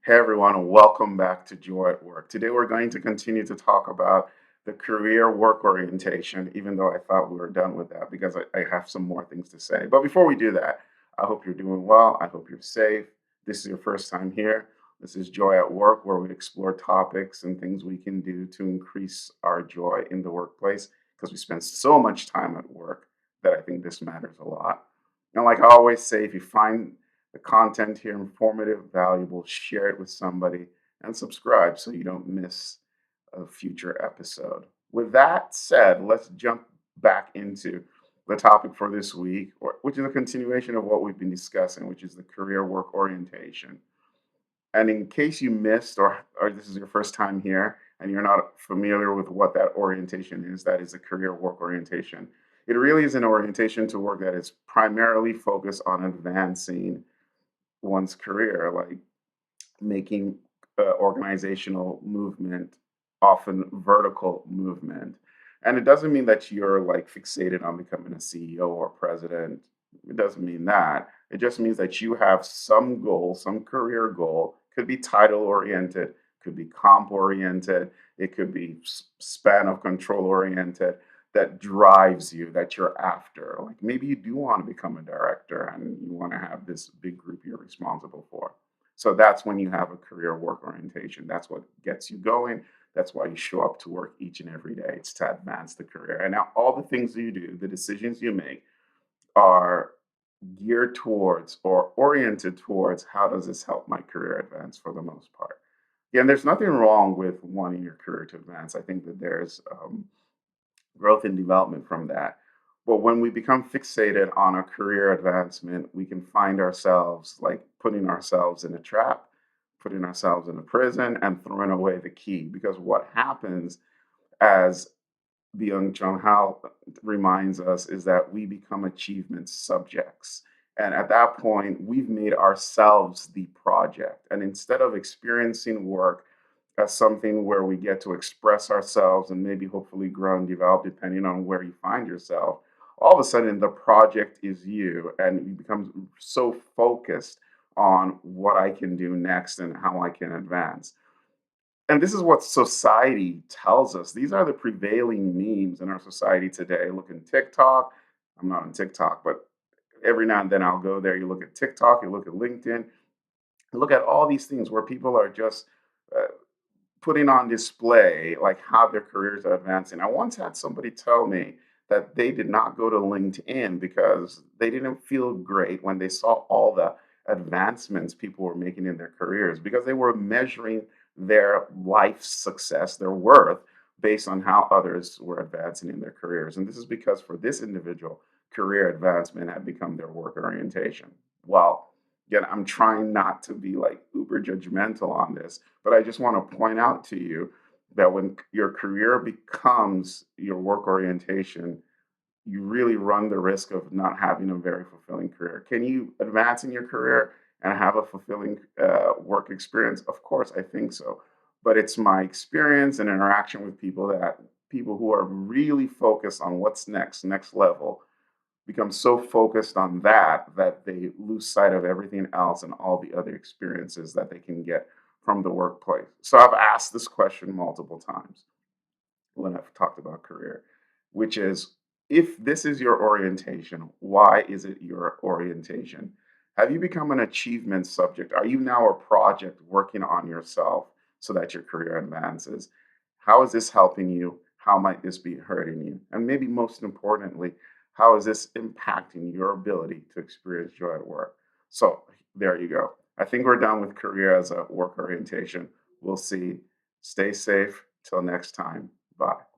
Hey everyone, and welcome back to Joy at Work. Today we're going to continue to talk about the career work orientation, even though I thought we were done with that because I have some more things to say. But before we do that, I hope you're doing well. I hope you're safe. This is your first time here. This is Joy at Work, where we explore topics and things we can do to increase our joy in the workplace because we spend so much time at work that I think this matters a lot. And like I always say, if you find the content here informative, valuable, share it with somebody, and subscribe so you don't miss a future episode. With that said, let's jump back into the topic for this week, which is a continuation of what we've been discussing, which is the career work orientation. And in case you missed, or this is your first time here and you're not familiar with what that orientation is, that is a career work orientation. It really is an orientation to work that is primarily focused on advancing one's career, like making organizational movement, often vertical movement. And it doesn't mean that you're like fixated on becoming a CEO or president. It doesn't mean that. It just means that you have some goal, some career goal, could be title oriented, could be comp oriented, it could be span of control oriented that drives you, that you're after. Like maybe you do want to become a director and you want to have this big group you're responsible for. So that's when you have a career work orientation. That's what gets you going. That's why you show up to work each and every day. It's to advance the career. And now all the things you do, the decisions you make are geared towards or oriented towards how does this help my career advance for the most part. Yeah, and there's nothing wrong with wanting your career to advance. I think that there's growth and development from that. But when we become fixated on a career advancement, we can find ourselves like putting ourselves in a trap, putting ourselves in a prison, and throwing away the key. Because what happens, as Byung Chun Hao reminds us, is that we become achievement subjects. And at that point, we've made ourselves the project. And instead of experiencing work as something where we get to express ourselves and maybe hopefully grow and develop depending on where you find yourself, all of a sudden the project is you and you become so focused on what I can do next and how I can advance. And this is what society tells us. These are the prevailing memes in our society today. Look in TikTok. I'm not on TikTok, but every now and then I'll go there. You look at TikTok, you look at LinkedIn, you look at all these things where people are just uh, putting on display like how their careers are advancing. I once had somebody tell me that they did not go to LinkedIn because they didn't feel great when they saw all the advancements people were making in their careers because they were measuring their life success, their worth, based on how others were advancing in their careers. And this is because for this individual, career advancement had become their work orientation. Well, again, I'm trying not to be like uber judgmental on this, but I just want to point out to you that when your career becomes your work orientation, you really run the risk of not having a very fulfilling career. Can you advance in your career and have a fulfilling work experience? Of course, I think so. But it's my experience and interaction with people who are really focused on what's next, next level, become so focused on that they lose sight of everything else and all the other experiences that they can get from the workplace. So I've asked this question multiple times when I've talked about career, which is if this is your orientation, why is it your orientation? Have you become an achievement subject? Are you now a project working on yourself so that your career advances? How is this helping you? How might this be hurting you? And maybe most importantly, how is this impacting your ability to experience joy at work? So there you go. I think we're done with career as a work orientation. We'll see. Stay safe. Till next time. Bye.